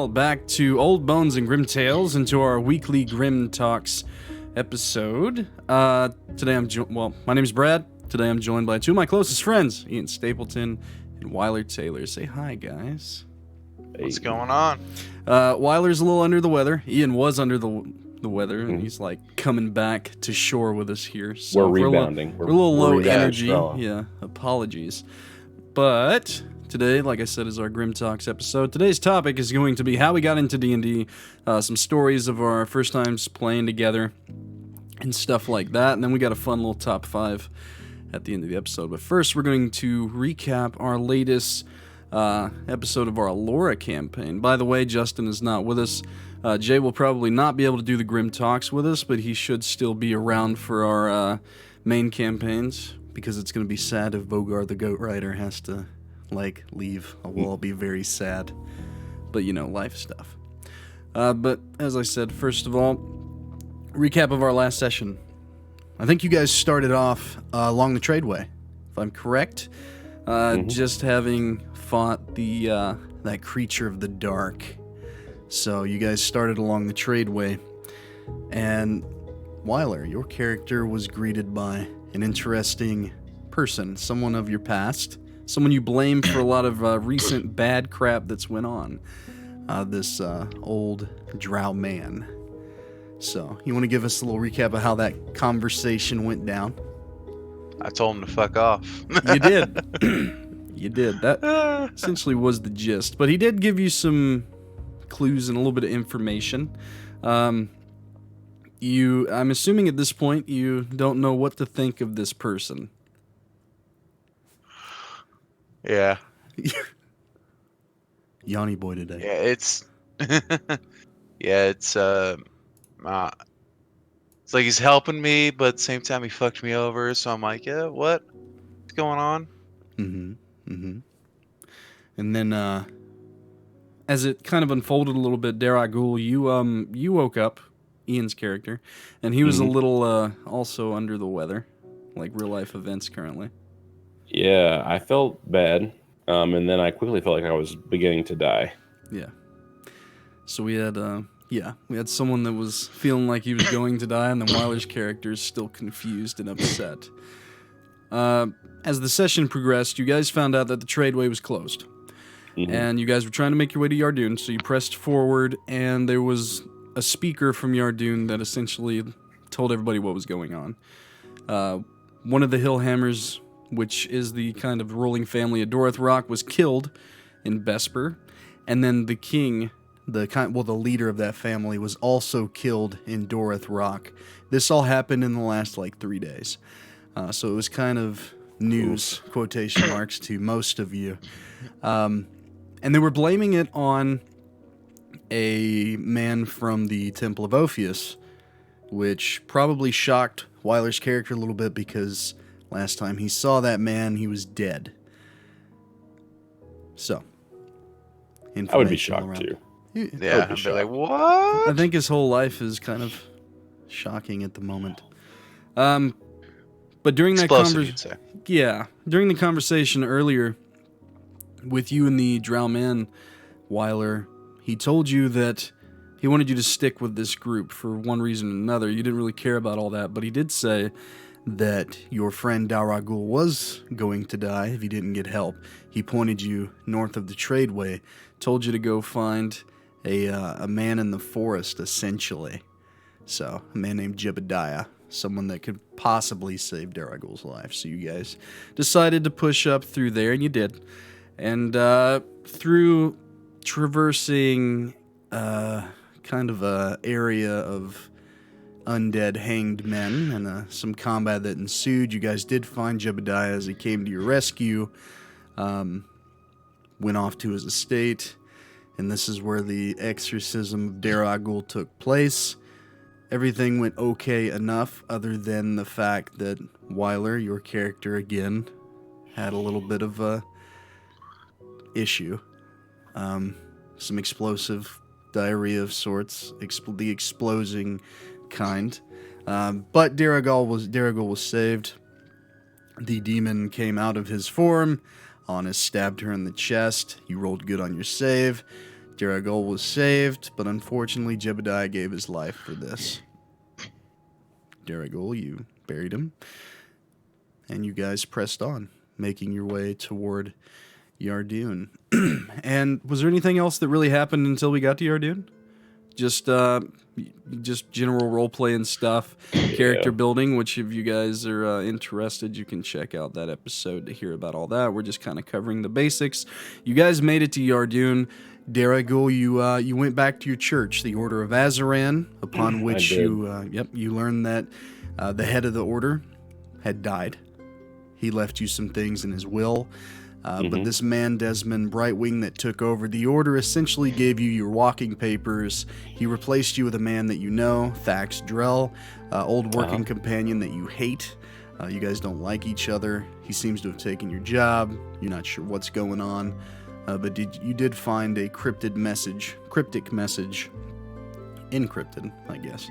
all back to Old Bones and Grimm Tales, and to our weekly Grimm Talks episode. Today my name is Brad. Today I'm joined by two of my closest friends, Ian Stapleton and Wyler Taylor. Say hi, guys. Hey. What's going on? Wyler's a little under the weather. Ian was under the weather, and he's like coming back to shore with us here. So we're rebounding. We're a little low energy. Yeah, apologies. But today, like I said, is our Grimm Talks episode. Today's topic is going to be how we got into D&D, some stories of our first times playing together, and stuff like that. And then we got a fun little top 5 at the end of the episode. But first, we're going to recap our latest episode of our Laura campaign. By the way, Justin is not with us. Jay will probably not be able to do the Grimm Talks with us, but he should still be around for our main campaigns, because it's going to be sad if Vogar the Goat Rider has to, leave. We'll all be very sad. But, life stuff. But, as I said, first of all, recap of our last session. I think you guys started off along the Tradeway, if I'm correct. Just having fought that creature of the dark. So you guys started along the Tradeway, and Wyler, your character was greeted by an interesting person, someone of your past, someone you blame for a lot of recent bad crap that's went on. This old drow man. So, you want to give us a little recap of how that conversation went down? I told him to fuck off. You did. You did. That essentially was the gist. But he did give you some clues and a little bit of information. I'm assuming at this point you don't know what to think of this person. Yeah. Yanni boy today. Yeah, it's it's like he's helping me, but at the same time he fucked me over, so I'm like, yeah, what's going on? And then as it kind of unfolded a little bit, Daraguul, you woke up, Ian's character, and he was a little also under the weather, like real life events currently. Yeah, I felt bad, and then I quickly felt like I was beginning to die. Yeah. So we had someone that was feeling like he was going to die, and then Wyler's character is still confused and upset. As the session progressed, you guys found out that the Tradeway was closed. And you guys were trying to make your way to Yardoon, so you pressed forward, and there was a speaker from Yardoon that essentially told everybody what was going on. One of the Hillhammers, which is the kind of ruling family of Dorith Rock, was killed in Vesper, and then the king, the leader of that family, was also killed in Dorith Rock. This all happened in the last 3 days. So it was kind of news, quotation marks, to most of you. And they were blaming it on a man from the Temple of Ophius, which probably shocked Wyler's character a little bit, because last time he saw that man, he was dead. So, I would be shocked too. Yeah, I'd be like, what? I think his whole life is kind of shocking at the moment. But during that during the conversation earlier with you and the drow man, Wyler, he told you that he wanted you to stick with this group for one reason or another. You didn't really care about all that, but he did say that your friend Daraguul was going to die if he didn't get help. He pointed you north of the Tradeway, told you to go find a man in the forest, essentially. So, a man named Jebediah, someone that could possibly save Daraguul's life. So you guys decided to push up through there, and you did. And through traversing kind of a area of undead hanged men and some combat that ensued, you guys did find Jebediah as he came to your rescue, went off to his estate, and this is where the exorcism of Daraguul took place. Everything went okay enough, other than the fact that Wyler, your character again, had a little bit of a issue. Some explosive diarrhea of sorts, the exploding kind. But Daraguul was saved. The demon came out of his form. Anna stabbed her in the chest. You rolled good on your save. Daraguul was saved, but unfortunately Jebediah gave his life for this. Daraguul, you buried him, and you guys pressed on, making your way toward Yardoun. And was there anything else that really happened until we got to Yardoun? Just general role-play and stuff, character building, which if you guys are interested, you can check out that episode to hear about all that. We're just kind of covering the basics. You guys made it to Yardoun. Daraguul, you went back to your church, the Order of Azaran, upon which you learned that the head of the order had died. He left you some things in his will. But this man, Desmond Brightwing, that took over the order, essentially gave you your walking papers. He replaced you with a man that you know, Thax Drell, old working companion that you hate. You guys don't like each other. He seems to have taken your job. You're not sure what's going on. But you did find a cryptic message, encrypted, I guess,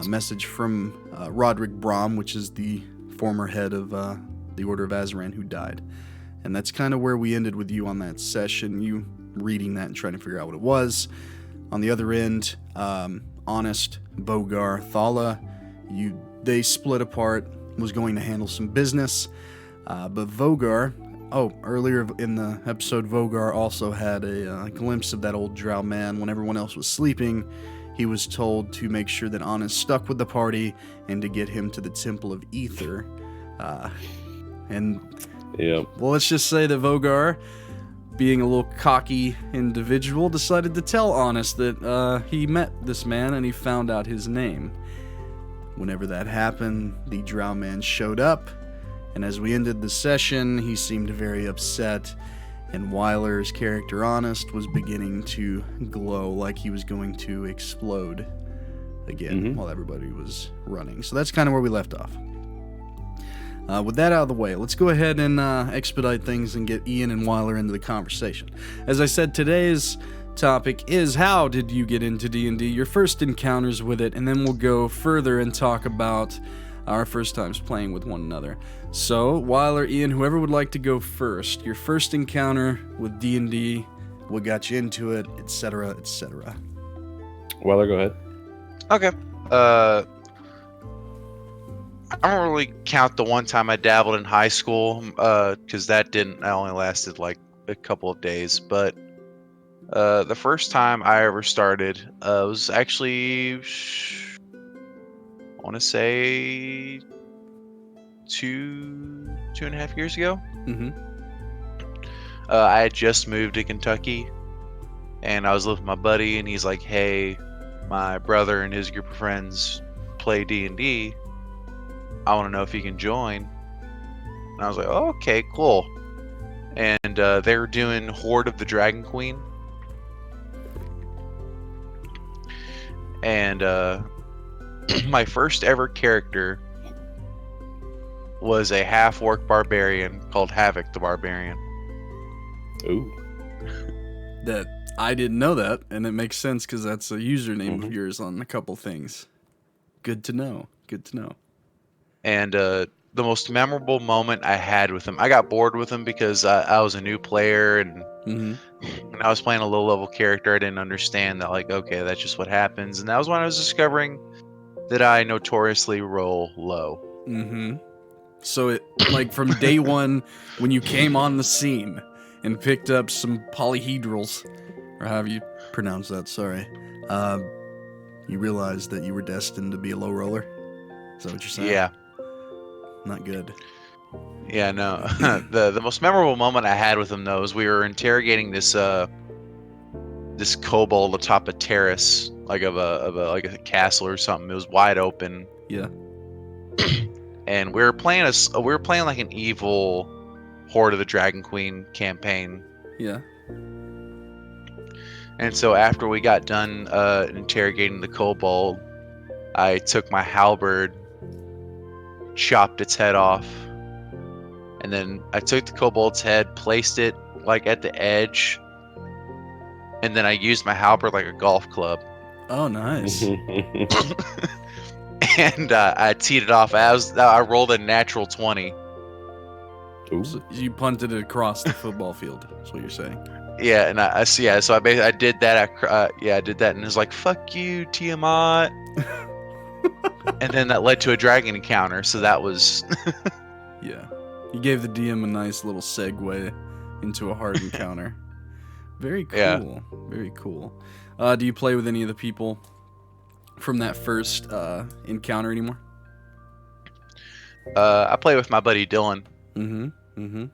message from Roderick Brom, which is the former head of the Order of Azaran, who died. And that's kind of where we ended with you on that session, you reading that and trying to figure out what it was. On the other end, Honest, Vogar, Thala, they split apart, was going to handle some business. But Vogar, earlier in the episode, Vogar also had a glimpse of that old drow man. When everyone else was sleeping, he was told to make sure that Honest stuck with the party and to get him to the Temple of Ether. Well, let's just say that Vogar, being a little cocky individual, decided to tell Honest that he met this man and he found out his name. Whenever that happened, the drow man showed up, and as we ended the session, he seemed very upset, and Wyler's character Honest was beginning to glow like he was going to explode again while everybody was running. So that's kind of where we left off. With that out of the way, let's go ahead and expedite things and get Ian and Wyler into the conversation. As I said, today's topic is how did you get into D&D, your first encounters with it, and then we'll go further and talk about our first times playing with one another. So, Wyler, Ian, whoever would like to go first, your first encounter with D&D, what got you into it, etc., etc. Wyler, go ahead. Okay. I don't really count the one time I dabbled in high school, because that only lasted like a couple of days. But the first time I ever started was actually, I want to say, 2.5 years ago. I had just moved to Kentucky, and I was living with my buddy, and he's like, "Hey, my brother and his group of friends play D&D. I want to know if you can join." And I was like, "Oh, okay, cool." And they were doing Horde of the Dragon Queen. And my first ever character was a half-orc barbarian called Havoc the Barbarian. Ooh. That I didn't know that, and it makes sense because that's a username of yours on a couple things. Good to know. Good to know. And the most memorable moment I had with him, I got bored with him because I was a new player, and when I was playing a low-level character, I didn't understand that, like, okay, that's just what happens. And that was when I was discovering that I notoriously roll low. So it, like, from day one, when you came on the scene and picked up some polyhedrals, or however you pronounce that, sorry, you realized that you were destined to be a low roller? Is that what you're saying? Yeah. Not good. Yeah, no. the most memorable moment I had with him, though, is we were interrogating this kobold atop a terrace, like of a castle or something. It was wide open. Yeah. And we were playing like an evil Horde of the Dragon Queen campaign. Yeah. And so after we got done interrogating the kobold, I took my halberd, chopped its head off, and then I took the kobold's head, placed it like at the edge, and then I used my halberd like a golf club. Oh, nice. And I teed it off. I rolled a natural 20. Ooh. So you punted it across the football field, is what you're saying? Yeah, and I see. Yeah, so I basically I did that. I did that, and it was like, "Fuck you, Tiamat," and then that led to a dragon encounter. So that was Yeah. You gave the DM a nice little segue into a hard encounter. Very cool. Yeah. Very cool. Do you play with any of the people from that first encounter anymore? I play with my buddy Dylan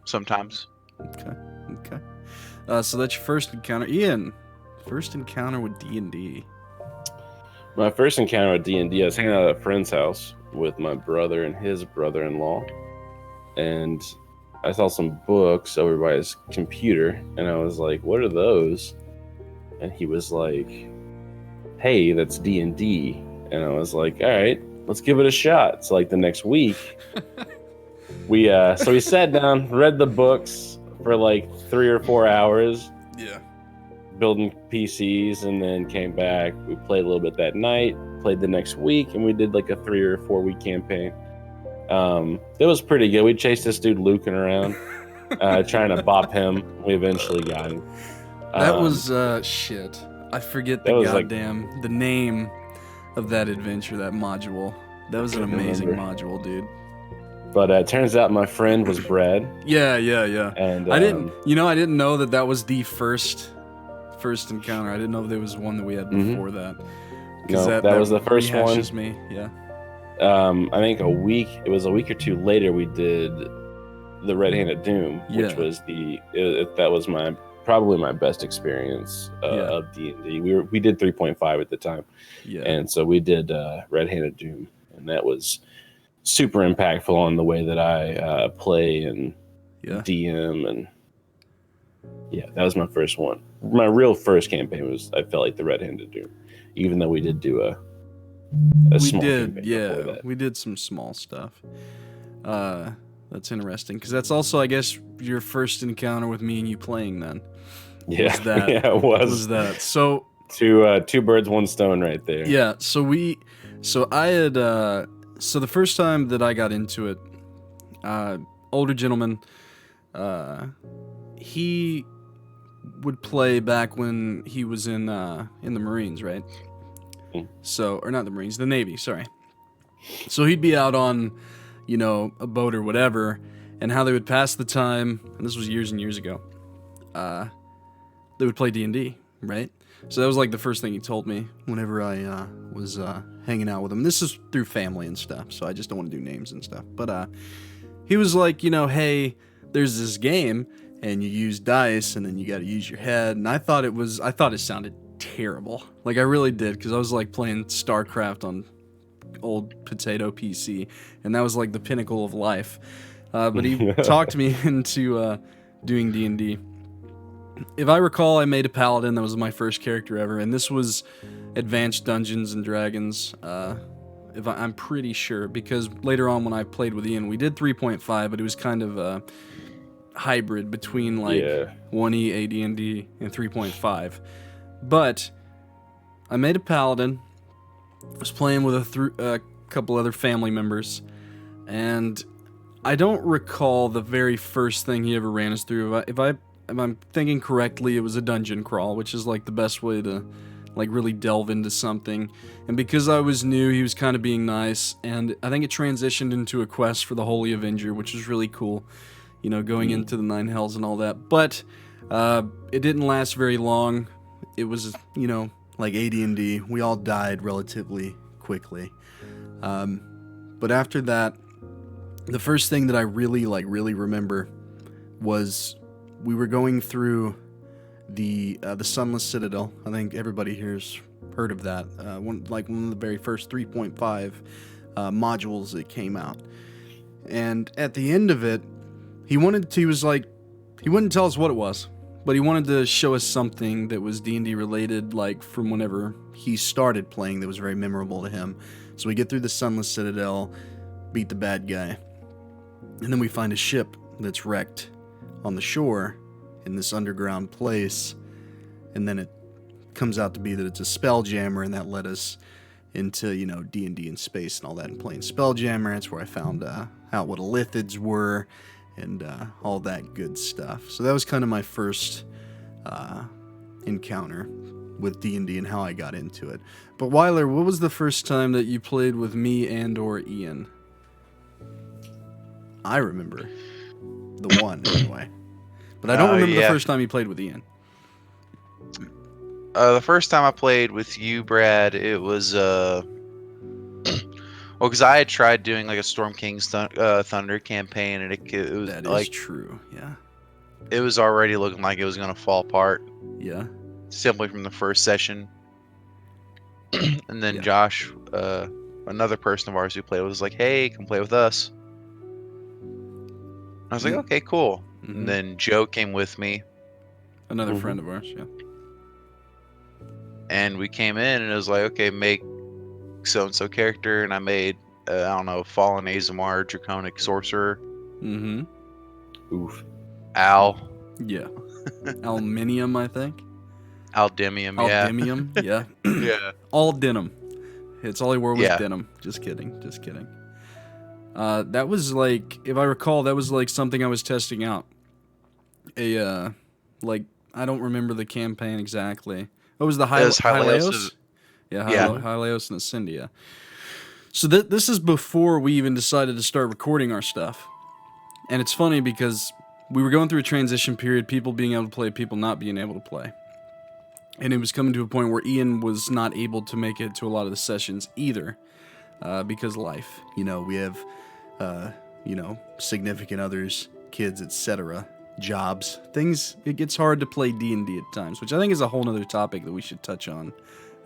sometimes. Okay. So that's your first encounter. Ian, first encounter with D&D. My first encounter with D&D, I was hanging out at a friend's house with my brother and his brother-in-law, and I saw some books over by his computer, and I was like, "What are those?" And he was like, "Hey, that's D&D." And I was like, "All right, let's give it a shot." So like the next week, we sat down, read the books for like 3 or 4 hours. Yeah. Building PCs, and then came back. We played a little bit that night, played the next week, and we did like a 3 or 4 week campaign. It was pretty good. We chased this dude Lucan around, trying to bop him. We eventually got him. That was shit. I forget the name of that adventure, that module. That was an amazing module, dude. But it turns out my friend was Brad. Yeah. And I didn't know that was the first encounter. I didn't know there was one that we had before that. No, that was the first one. Me, yeah. I think it was a week or 2 later, we did the Red-Handed Doom, which was that was probably my best experience of D&D. We did 3.5 at the time. Yeah. And so we did Red-Handed Doom, and that was super impactful on the way that I play and DM, and that was my first one. My real first campaign was, I felt like, the Red-Handed Doom, even though we did do a small campaign. We did some small stuff. That's interesting, because that's also, I guess, your first encounter with me and you playing then. Yeah, it was. Was that. So two birds, one stone right there. Yeah, so the first time that I got into it, older gentleman, he would play back when he was in the Marines, right? So, or not the Marines, the Navy, sorry. So he'd be out on, a boat or whatever, and how they would pass the time, and this was years and years ago, they would play D&D, right? So that was like the first thing he told me whenever I was hanging out with him. This is through family and stuff, so I just don't want to do names and stuff. But he was like, hey, there's this game, and you use dice, and then you got to use your head. And I thought it sounded terrible. Like, I really did, because I was like playing StarCraft on old potato PC, and that was like the pinnacle of life. But he talked me into doing D&D. If I recall, I made a paladin. That was my first character ever, and this was Advanced Dungeons and Dragons. I'm pretty sure, because later on when I played with Ian, we did 3.5, but it was kind of a hybrid between 1E AD&D and 3.5. But I made a paladin. I was playing with a couple other family members, and I don't recall the very first thing he ever ran us through. If I'm thinking correctly, it was a dungeon crawl, which is like the best way to like really delve into something. And because I was new, he was kind of being nice, and I think it transitioned into a quest for the Holy Avenger, which was really cool, going into the Nine Hells and all that. But it didn't last very long. It was, like AD&D. We all died relatively quickly. But after that, the first thing that I really remember was we were going through the Sunless Citadel. I think everybody here's heard of that. One of the very first 3.5 modules that came out. And at the end of it, he wouldn't tell us what it was, but he wanted to show us something that was D&D related, like from whenever he started playing, that was very memorable to him. So we get through the Sunless Citadel, beat the bad guy, and then we find a ship that's wrecked on the shore in this underground place, and then it comes out to be that it's a Spelljammer, and that led us into, D&D in space and all that, and playing Spelljammer. That's where I found out what Lithids were, and all that good stuff. So that was kind of my first encounter with D&D and how I got into it. But Wyler, what was the first time that you played with me and or Ian? I remember the one anyway, but I don't remember the first time you played with Ian. The first time I played with you, Brad, it was because I had tried doing like a Storm King's Thunder campaign, and it was that like is true. Yeah, it was already looking like it was gonna fall apart. Yeah, simply from the first session. And then Josh, another person of ours who played, was like, "Hey, come play with us." I was like, "Okay, cool." Mm-hmm. And then Joe came with me. Another friend of ours, yeah. And we came in, and it was like, "Okay, make so-and-so character," and I made, I don't know, Fallen Azamar, Draconic Sorcerer. Mm-hmm. Oof. Al. Yeah. Aluminium, I think. Aldemium, yeah. Aldemium, yeah. Yeah. All denim. It's all he wore was denim. Just kidding. Just kidding. That was like, if I recall, that was like something I was testing out. Like, I don't remember the campaign exactly. What was the Hyleos? Hyleos and Ascendia. So this is before we even decided to start recording our stuff. And it's funny because we were going through a transition period, people being able to play, people not being able to play. And it was coming to a point where Ian was not able to make it to a lot of the sessions either, because life. You know, we have, significant others, kids, etc., jobs, things. It gets hard to play D&D at times, which I think is a whole other topic that we should touch on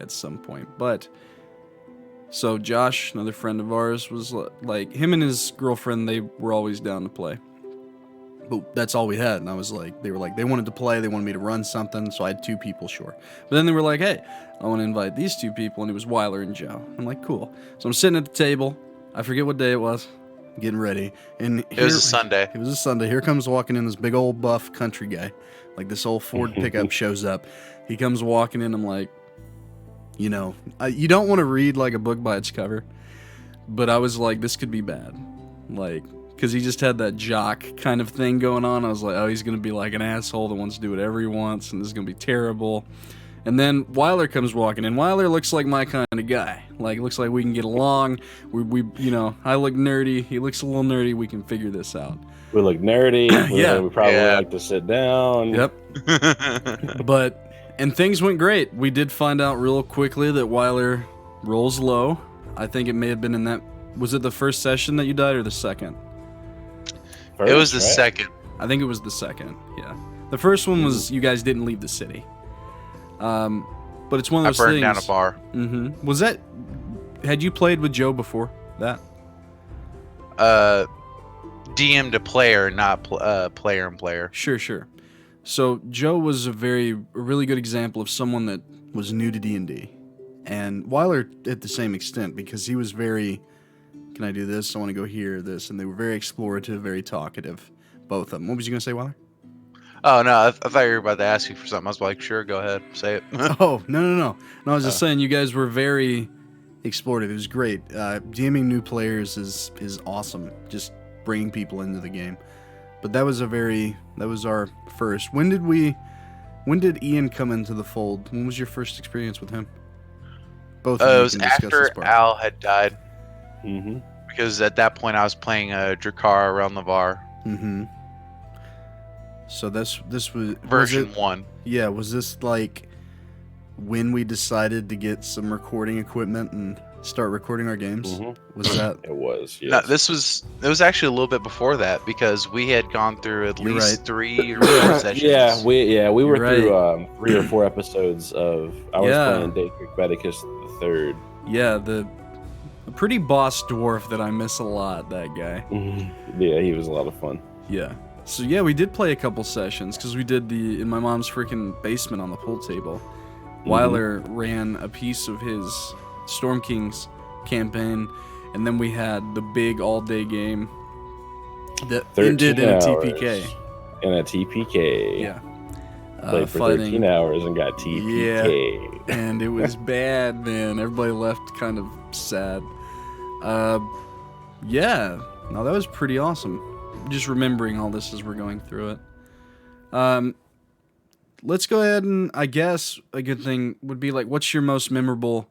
at some point. But, so Josh, another friend of ours, was like, him and his girlfriend, they were always down to play. But that's all we had, and I was like, they wanted to play, they wanted me to run something, so I had 2 people, sure. But then they were like, hey, I want to invite these 2 people, and it was Wyler and Joe. I'm like, cool. So I'm sitting at the table, I forget what day it was, getting ready, and it was a Sunday. It was a Sunday. Here comes walking in this big old buff country guy, like this old Ford pickup shows up. He comes walking in, I'm like, you don't want to read like a book by its cover, but I was like, this could be bad, like, because he just had that jock kind of thing going on. I was like, oh, he's going to be like an asshole that wants to do whatever he wants, and this is going to be terrible. And then Wyler comes walking in. Wyler looks like my kind of guy. Like, looks like we can get along. We I look nerdy. He looks a little nerdy. We can figure this out. We look nerdy. We probably like to sit down. Yep. And things went great. We did find out real quickly that Wyler rolls low. I think it may have been in that... Was it the first session that you died or the second? It was the second. I think it was the second, yeah. The first one was you guys didn't leave the city. But it's one of those things... I burned down a bar. Mm-hmm. Was that... Had you played with Joe before that? DM to player, not player and player. Sure. So Joe was a really good example of someone that was new to D&D. And Wyler at the same extent, because he was very... Can I do this? I want to go here, this. And they were very explorative, very talkative, both of them. What was you going to say, Wyler? Oh, no, I thought you were about to ask you for something. I was like, sure, go ahead, say it. Oh, no. No, I was just saying you guys were very explorative. It was great. DMing new players is awesome, just bringing people into the game. But that was our first. When did Ian come into the fold? When was your first experience with him? Both of you it was after Al had died. Mm-hmm. Because at that point I was playing Drakkar around the Var. Mm-hmm. So this was version 1. Yeah, was this like when we decided to get some recording equipment and start recording our games? Mm-hmm. Was that? It was. Yes. No, it was actually a little bit before that because we had gone through at least 3 or 4 sessions. we were through 3 or 4 episodes of I was playing Daedric Medicus III. Yeah, a pretty boss dwarf that I miss a lot, that guy. Yeah, he was a lot of fun. Yeah. So yeah, we did play a couple sessions because we did in my mom's freaking basement on the pool table. Wyler ran a piece of his Storm King's campaign, and then we had the big all-day game that ended in a TPK. In a TPK. Yeah. Played for 13 hours and got TPK. Yeah, and it was bad, man. Everybody left kind of sad. Yeah. No, that was pretty awesome. Just remembering all this as we're going through it. let's go ahead and I guess a good thing would be like, what's your most memorable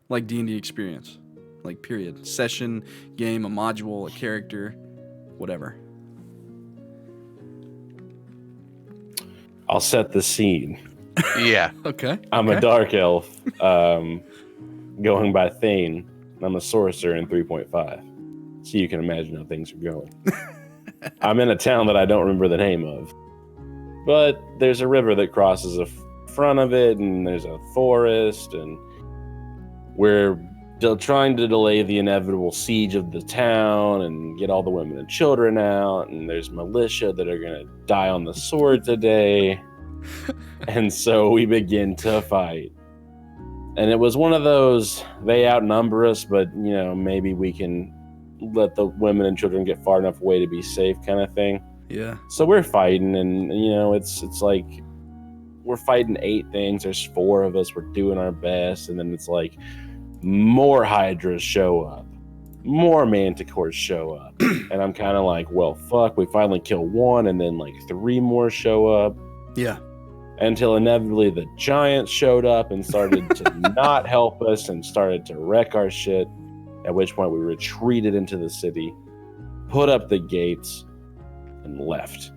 like D&D experience? Like period. Session, game, a module, a character, whatever. I'll set the scene. Yeah. Okay. I'm a dark elf, going by Thane. I'm a sorcerer in 3.5. So you can imagine how things are going. I'm in a town that I don't remember the name of. But there's a river that crosses the front of it, and there's a forest, and we're trying to delay the inevitable siege of the town and get all the women and children out, and there's militia that are going to die on the sword today. And so we begin to fight. And it was one of those, they outnumber us, but, you know, maybe we can let the women and children get far enough away to be safe kind of thing. Yeah. So we're fighting, and, you know, it's like we're fighting 8 things. There's 4 of us. We're doing our best. And then it's like more hydras show up. More manticores show up. And I'm kind of like, well, fuck. We finally kill 1, and then like 3 more show up. Yeah. Until inevitably the giants showed up and started to not help us and started to wreck our shit. At which point we retreated into the city, put up the gates, and left.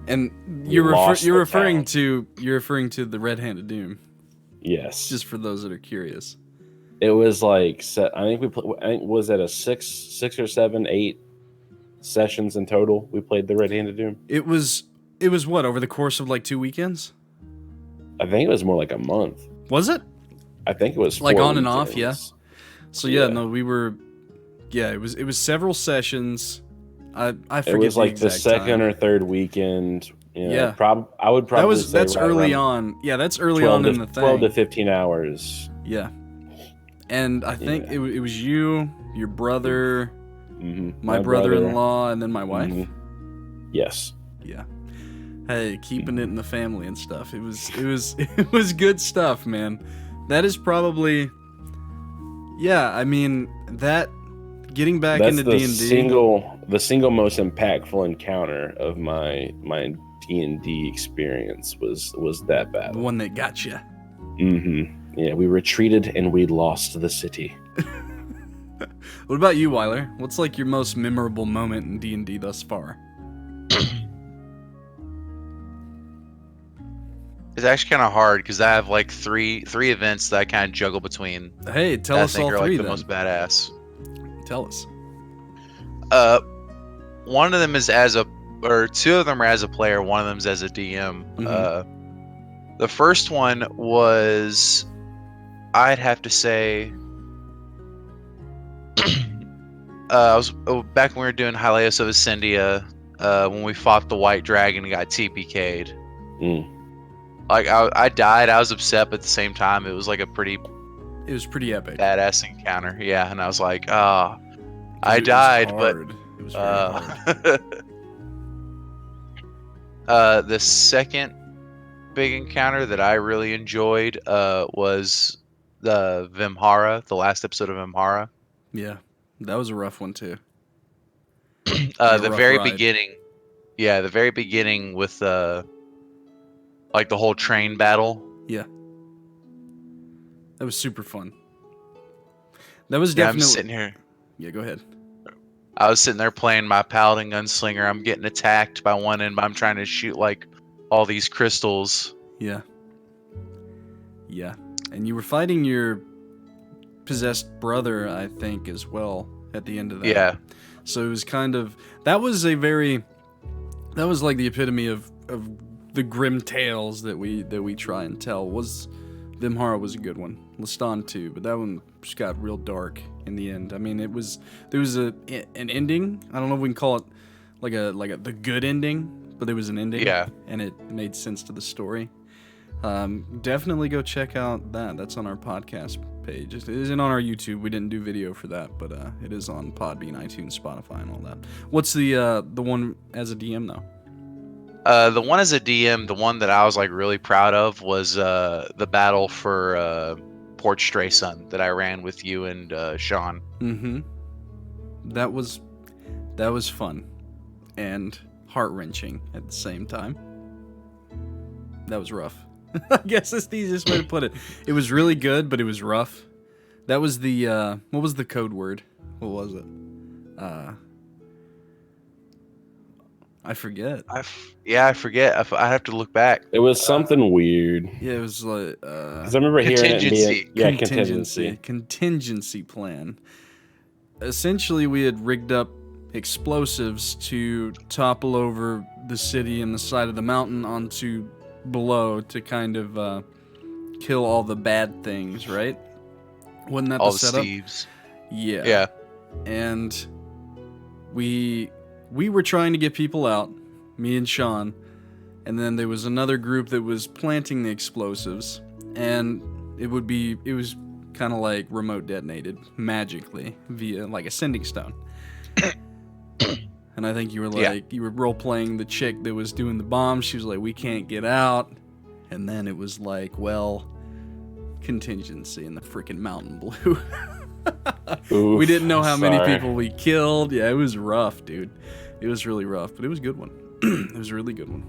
And you're referring to the Red-Handed Doom. Yes. Just for those that are curious. It was like, I think was it a 6 or 7, 8 sessions in total we played the Red-Handed Doom? It was what, over the course of like 2 weekends? I think it was more like a month. Was it? I think it was like 4 on and weekends. off, yeah. So yeah, no, we were, yeah, it was several sessions. I forget. It was like the second time. or third weekend. You know, yeah, I would probably say that's right early on. Yeah, that's early on in the thing. 12 to 15 hours. Yeah, and I think it was you, your brother, my brother-in-law, and then my wife. Yes. Yeah. Hey, keeping it in the family and stuff. It was good stuff, man. That is probably, yeah. I mean, that getting back into D&D. The single most impactful encounter of my D&D experience was that battle. The one that got you. Mm-hmm. Yeah, we retreated and we lost the city. What about you, Wyler? What's like your most memorable moment in D&D thus far? It's actually kind of hard because I have like three events that I kind of juggle between. Hey, tell us all three. I think are like the most badass. Tell us. One of them is two of them are as a player. One of them is as a DM. Mm-hmm. The first one was, I'd have to say, I was back when we were doing Hylios of Ascendia, when we fought the White Dragon and got TPK'd. Like I died. I was upset, but at the same time, it was like it was pretty epic, badass encounter. Yeah, and I was like, I died, but it was very hard. The second big encounter that I really enjoyed was the Vimhara, the last episode of Vimhara. Yeah, that was a rough one too. The very beginning. Yeah, the very beginning with like the whole train battle. Yeah. That was super fun. That was definitely... I'm sitting here. Yeah, go ahead. I was sitting there playing my Paladin Gunslinger. I'm getting attacked by one end, but I'm trying to shoot like all these crystals. Yeah. Yeah. And you were fighting your possessed brother, I think, as well, at the end of that. Yeah. So it was kind of... That was like the epitome of the grim tales that we try and tell. Vimhara was a good one. Lestan too, but that one just got real dark in the end. I mean, there was an ending. I don't know if we can call it like the good ending, but there was an ending. Yeah. And it made sense to the story. Definitely go check out that. That's on our podcast page. It isn't on our YouTube. We didn't do video for that, but it is on Podbean, iTunes, Spotify, and all that. What's the one as a DM though? The one as a DM, the one that I was like really proud of was the battle for Port Straysun that I ran with you and Sean. Mm-hmm. That was fun and heart-wrenching at the same time. That was rough. I guess that's the easiest way to put it. It was really good, but it was rough. That was the, what was the code word? What was it? I forget. I forget. I have to look back. It was something weird. Yeah, it was like, because I remember hearing it being, contingency plan. Essentially, we had rigged up explosives to topple over the city and the side of the mountain onto below to kind of kill all the bad things, right? Wasn't that all the setup? Steves. Yeah. Yeah. And we were trying to get people out, me and Sean, and then there was another group that was planting the explosives, and it was kind of like remote detonated magically via like a sending stone. And I think you were like, you were role playing the chick that was doing the bomb. She was like, we can't get out. And then it was like, well, contingency, and the freaking mountain blew. Oof, we didn't know how many people we killed. Yeah, it was rough, dude. It was really rough, but it was a good one. It was a really good one.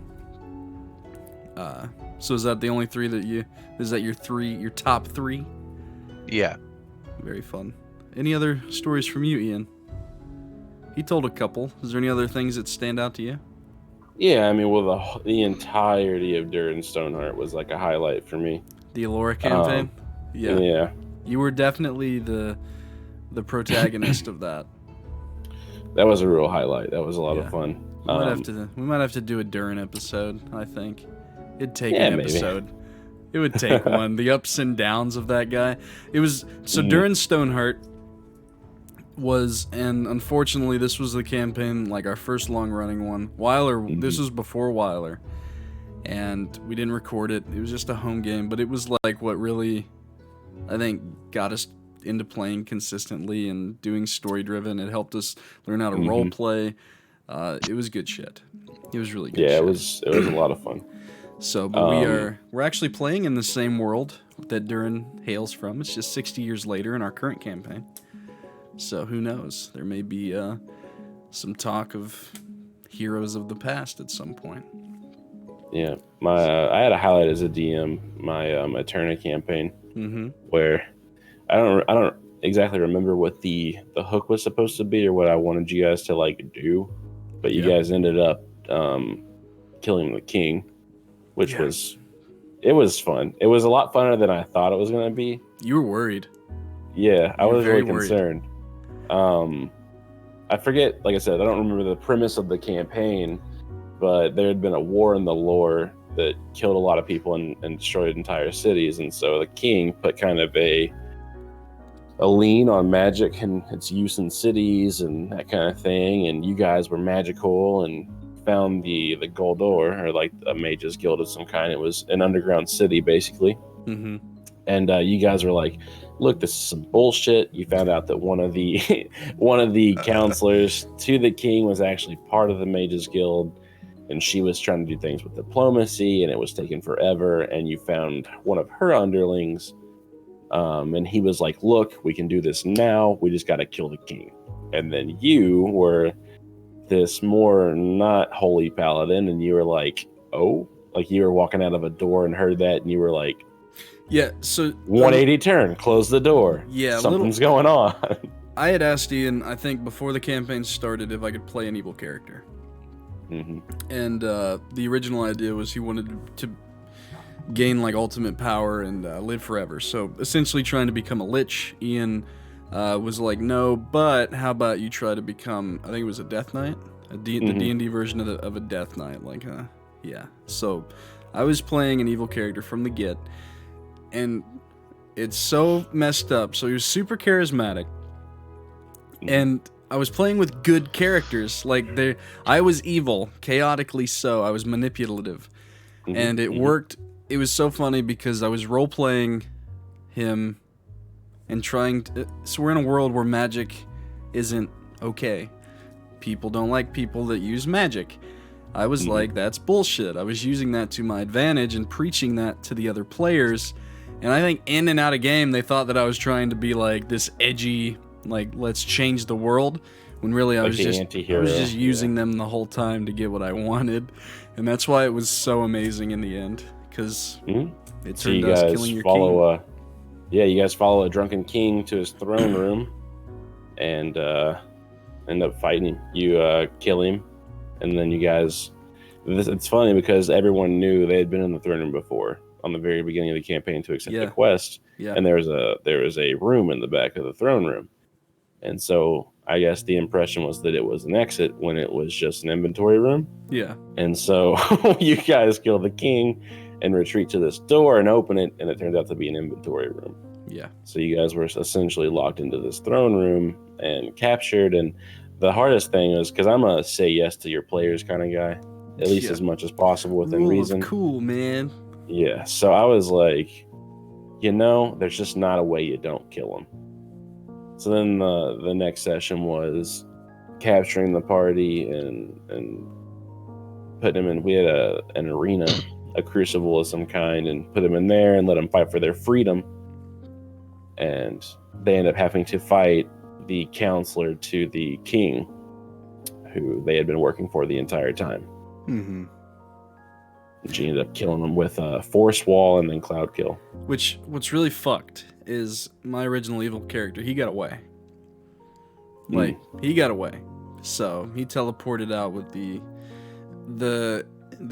So is that the only three that is that your top three? Yeah. Very fun. Any other stories from you, Ian? He told a couple. Is there any other things that stand out to you? Yeah, I mean, well, the entirety of Durin Stoneheart was like a highlight for me. The Alora campaign? Yeah. You were definitely the protagonist of that. That was a real highlight. That was a lot of fun. We might have to do a Durin episode, I think. It'd take an episode. Maybe. It would take one. The ups and downs of that guy. It was Durin Stoneheart was, and unfortunately this was the campaign, like our first long running one. Wyler, this was before Wyler, and we didn't record it. It was just a home game, but it was like what really, I think, got us into playing consistently and doing story driven. It helped us learn how to role play. It was good shit. It was really good shit. Yeah, it was a lot of fun. So, but we're actually playing in the same world that Durin hails from. It's just 60 years later in our current campaign. So who knows? There may be some talk of heroes of the past at some point. Yeah, I had a highlight as a DM, my Eterna campaign, where I don't exactly remember what the hook was supposed to be or what I wanted you guys to like do, but you guys ended up killing the king, which was fun. It was a lot funner than I thought it was going to be. You were worried. Yeah, I was really worried. concerned. I forget, like I said, I don't remember the premise of the campaign, but there had been a war in the lore that killed a lot of people and destroyed entire cities, and so the king put kind of a lean on magic and its use in cities and that kind of thing, and you guys were magical and found the Goldor, or like a mage's guild of some kind. It was an underground city, basically. And you guys were like, look, this is some bullshit. You found out that one of the counselors to the king was actually part of the mage's guild, and she was trying to do things with diplomacy, and it was taking forever, and you found one of her underlings, and he was like, look, we can do this now, we just got to kill the king. And then you were this more not holy paladin, and you were like, oh, like you were walking out of a door and heard that, and you were like, yeah, so 180 turn, close the door. Yeah, something's going on. I had asked Ian, I think before the campaign started, if I could play an evil character. And the original idea was he wanted to gain like ultimate power and live forever. So essentially trying to become a lich. Ian was like, no, but how about you try to become, I think it was a Death Knight, the D&D version of a Death Knight. Like, yeah. So I was playing an evil character from the get, and it's so messed up. So he was super charismatic, and I was playing with good characters. Like, I was evil, chaotically so. I was manipulative, and it worked. It was so funny because I was role-playing him and trying to... So we're in a world where magic isn't okay. People don't like people that use magic. I was like, that's bullshit. I was using that to my advantage and preaching that to the other players. And I think in and out of game, they thought that I was trying to be like this edgy, like, let's change the world, when really I was just using them the whole time to get what I wanted. And that's why it was so amazing in the end, because it So you turned us guys killing your follow king. you guys follow a drunken king to his throne room and end up fighting him. You kill him, and then you guys. It's funny because everyone knew they had been in the throne room before on the very beginning of the campaign to accept the quest, and there was a room in the back of the throne room, and so I guess the impression was that it was an exit when it was just an inventory room. Yeah, and so you guys kill the king and retreat to this door and open it, and it turned out to be an inventory room. Yeah. So you guys were essentially locked into this throne room and captured. And the hardest thing is because I'm a say yes to your players kind of guy, at least as much as possible within Rule reason. Of cool, man. Yeah. So I was like, there's just not a way you don't kill him. So then the next session was capturing the party and putting them in. We had an arena, a crucible of some kind, and put them in there and let them fight for their freedom. And they end up having to fight the counselor to the king, who they had been working for the entire time. Mm-hmm. She ended up killing them with a force wall and then cloud kill. What's really fucked is my original evil character. He got away. He got away. So he teleported out with the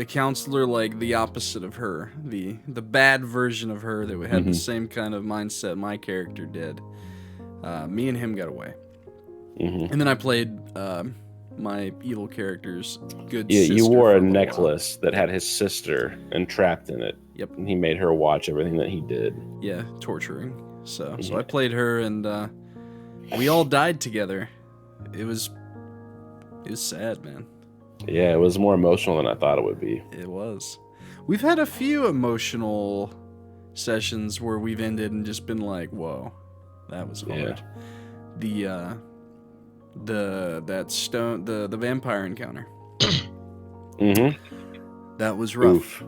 counselor, like the opposite of her, the bad version of her that had the same kind of mindset my character did. Me and him got away, and then I played my evil character's good. Yeah, sister you wore for a little necklace that had his sister entrapped in it. Yep, and he made her watch everything that he did. Yeah, torturing. So I played her, and we all died together. It was sad, man. Yeah, it was more emotional than I thought it would be. It was. We've had a few emotional sessions where we've ended and just been like, "Whoa, that was hard." Yeah. The vampire encounter. That was rough. Oof.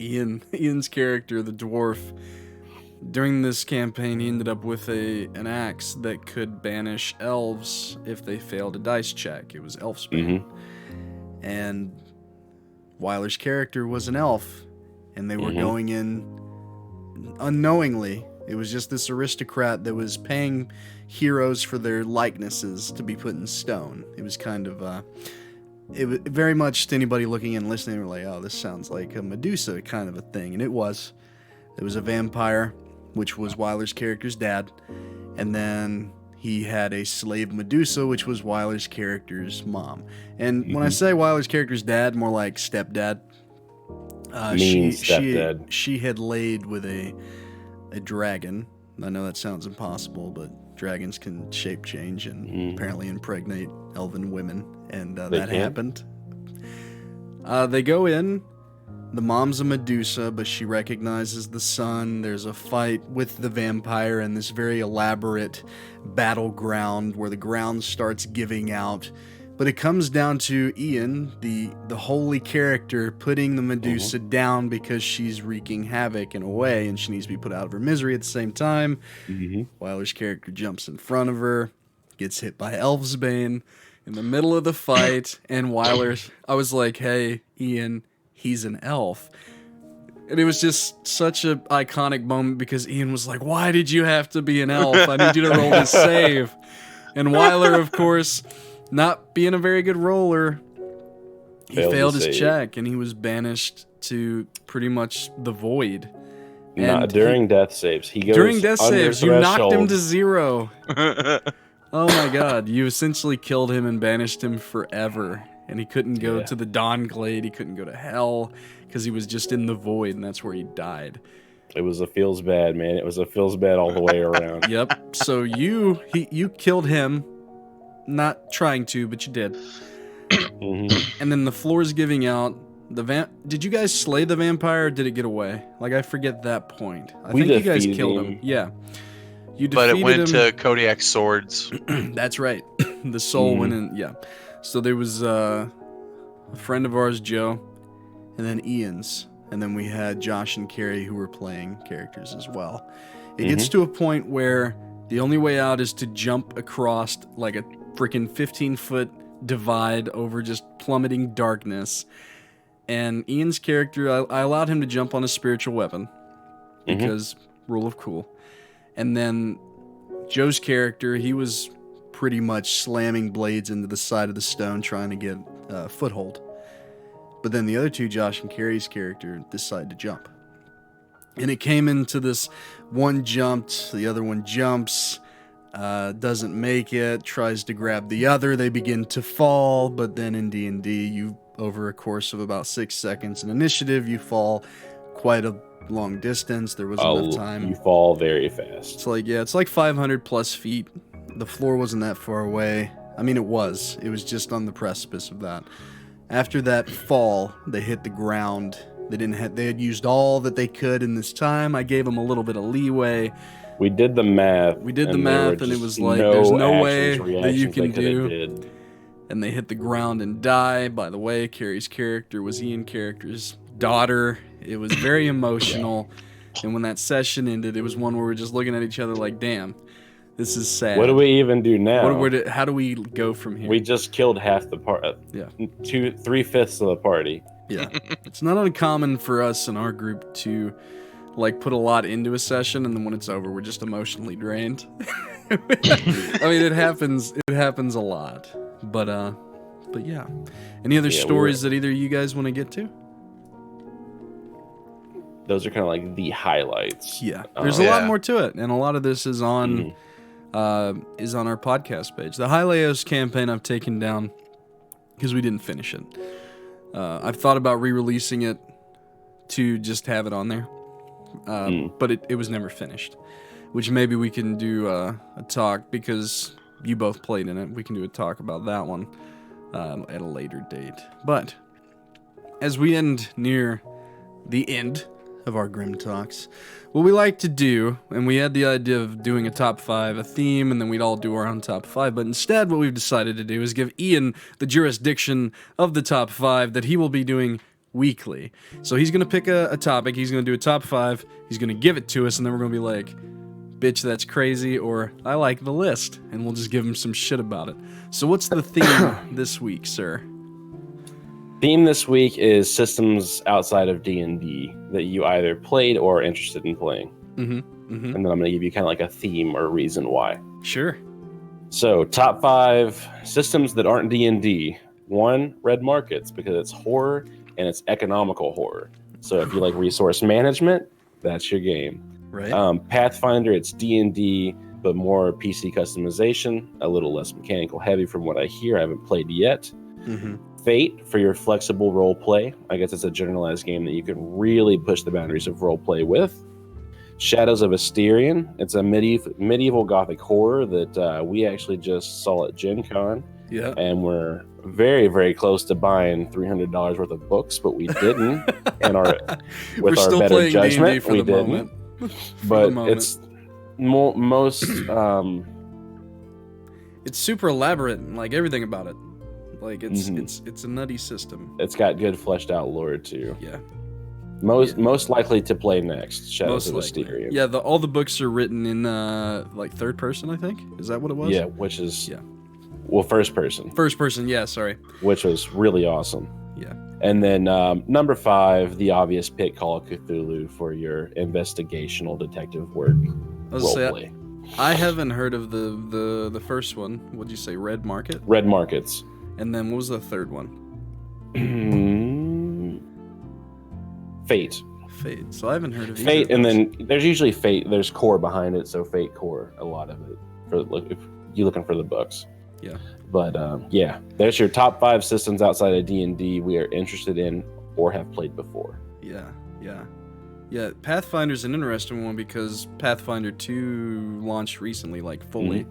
Ian's character, the dwarf, during this campaign, he ended up with an axe that could banish elves if they failed a dice check. It was Elfsbane. And Wyler's character was an elf, and they were going in unknowingly. It was just this aristocrat that was paying heroes for their likenesses to be put in stone. It was kind of, it was very much to anybody looking in and listening, they were like, oh, this sounds like a Medusa kind of a thing. And it was. It was a vampire, which was Wyler's character's dad. And then he had a slave Medusa, which was Wyler's character's mom. And when I say Wyler's character's dad, more like stepdad. Stepdad. She had laid with a dragon. I know that sounds impossible, but dragons can shape change and apparently impregnate elven women. And that happened. They go in. The mom's a Medusa, but she recognizes the son. There's a fight with the vampire in this very elaborate battleground where the ground starts giving out. But it comes down to Ian, the holy character, putting the Medusa down because she's wreaking havoc in a way, and she needs to be put out of her misery at the same time. Wyler's character jumps in front of her, gets hit by Elfsbane in the middle of the fight, and I was like, hey, Ian, he's an elf. And it was just such an iconic moment because Ian was like, why did you have to be an elf? I need you to roll this save. And Wyler, of course, not being a very good roller, he failed his check and he was banished to pretty much the void. Not during death saves. He goes during death saves, you knocked him to 0. Oh my god, you essentially killed him and banished him forever. And he couldn't go to the Dawnglade, he couldn't go to hell, because he was just in the void, and that's where he died. It was a feels bad, man. It was a feels bad all the way around. Yep. So you killed him, not trying to, but you did. And then the floor's giving out. Did you guys slay the vampire, or did it get away? Like, I forget that point. I think you guys killed him. Yeah. You defeated but it went him. to Kodiak's swords. That's right. The soul went in. Yeah. So there was a friend of ours, Joe, and then Ian's, and then we had Josh and Carrie who were playing characters as well. It gets to a point where the only way out is to jump across like a freaking 15-foot divide over just plummeting darkness. And Ian's character, I allowed him to jump on a spiritual weapon because rule of cool. And then Joe's character, he was pretty much slamming blades into the side of the stone trying to get a foothold. But then the other two, Josh and Carrie's character, decided to jump. And it came into this, one jumped, the other one jumps, doesn't make it, tries to grab the other, they begin to fall, but then in D&D, you, over a course of about 6 seconds in initiative, you fall quite a long distance. There wasn't enough time. You fall very fast. It's like 500 plus feet. The floor wasn't that far away. I mean, it was just on the precipice of that. After that fall, they hit the ground. They had used all that they could in this time. I gave them a little bit of leeway. We did the math. And it was like, there's no way that you can do. And they hit the ground and die. By the way, Carrie's character was Ian's character's daughter. It was very emotional. And when that session ended, it was one where we're just looking at each other like, damn, this is sad. What do we even do now? How do we go from here? We just killed half the party. Yeah. 3/5 of the party. Yeah. It's not uncommon for us in our group to like put a lot into a session, and then when it's over, we're just emotionally drained. I mean, it happens a lot. But yeah. Any other stories that either of you guys want to get to? Those are kind of like the highlights. Yeah. There's a lot more to it, and a lot of this is on our podcast page. The High Laos campaign I've taken down because we didn't finish it. I've thought about re-releasing it to just have it on there, but it was never finished, which maybe we can do a talk, because you both played in it. We can do a talk about that one at a later date. But as we end near the end of our Grimm Talks, what we like to do, and we had the idea of doing a top 5, a theme, and then we'd all do our own top 5, but instead what we've decided to do is give Ian the jurisdiction of the top 5 that he will be doing weekly. So he's going to pick a topic, he's going to do a top 5, he's going to give it to us, and then we're going to be like, bitch, that's crazy, or I like the list, and we'll just give him some shit about it. So what's the theme this week, sir? Theme this week is systems outside of D&D that you either played or are interested in playing. And then I'm going to give you kind of like a theme or reason why. Sure. So, top 5 systems that aren't D&D. 1, red markets, because it's horror and it's economical horror. So if you like resource management, that's your game. Right. Pathfinder, it's D&D, but more PC customization, a little less mechanical heavy from what I hear. I haven't played yet. Fate, for your flexible role play. I guess it's a generalized game that you can really push the boundaries of role play with. Shadows of Asterion, it's a medieval gothic horror that we actually just saw at Gen Con. Yeah. And we're very, very close to buying $300 worth of books, but we didn't. And with our better judgment, we didn't. But it's most it's super elaborate, and like everything about it. Like it's a nutty system. It's got good fleshed out lore too. Yeah. Most likely to play next, Shadows of Asterion. Yeah, all the books are written in like third person, I think. Is that what it was? Yeah, which is well, first person. First person, yeah, sorry. Which was really awesome. Yeah. And then number 5, the obvious pick, Call of Cthulhu, for your investigational detective work. Roleplay. I haven't heard of the first one. What'd you say? Red Market? Red Markets. And then what was the third one? Fate. Fate. So I haven't heard of Fate, and then there's usually Fate. There's core behind it, so Fate core, a lot of it. If you're looking for the books. Yeah. But there's your top 5 systems outside of D&D we are interested in or have played before. Yeah, Pathfinder's an interesting one because Pathfinder 2 launched recently, like fully.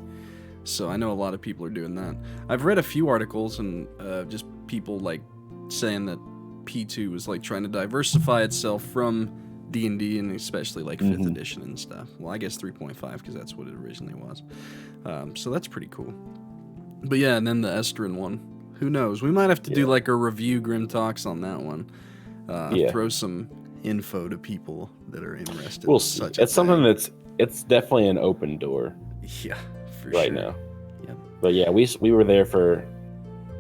So I know a lot of people are doing that. I've read a few articles and just people like saying that P2 was like trying to diversify itself from D&D and especially like 5th edition and stuff. Well, I guess 3.5 because that's what it originally was. So that's pretty cool. But yeah, and then the Estrin one. Who knows? We might have to do like a review Grimm Talks on that one. Throw some info to people that are interested. We'll see. It's something it's definitely an open door. Yeah, for right sure. now. Yeah. But yeah, we were there for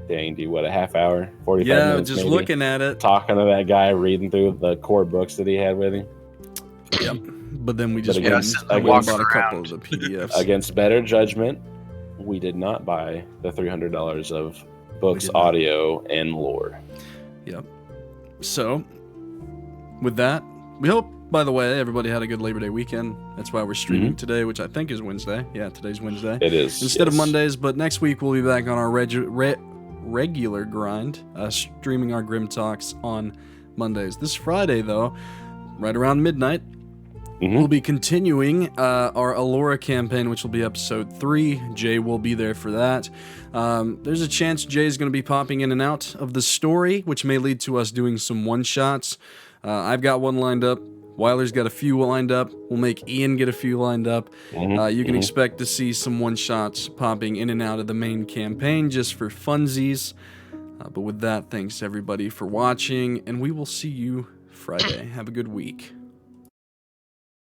dang, what, a half hour, 45 minutes just maybe, looking at it, talking to that guy, reading through the core books that he had with him. Yep. But then we just bought a couple of the PDFs. Against better judgment, we did not buy the $300 of books, audio, and lore. Yep. So, with that, we hope, by the way, everybody had a good Labor Day weekend. That's why we're streaming today, which I think is Wednesday. Yeah, today's Wednesday. It is. Instead of Mondays, but next week we'll be back on our regular grind, streaming our Grimm Talks on Mondays. This Friday, though, right around midnight, we'll be continuing our Allura campaign, which will be episode 3. Jay will be there for that. There's a chance Jay's going to be popping in and out of the story, which may lead to us doing some one-shots. I've got one lined up. Wyler's got a few lined up. We'll make Ian get a few lined up. You can expect to see some one-shots popping in and out of the main campaign just for funsies. But with that, thanks everybody for watching, and we will see you Friday. Have a good week.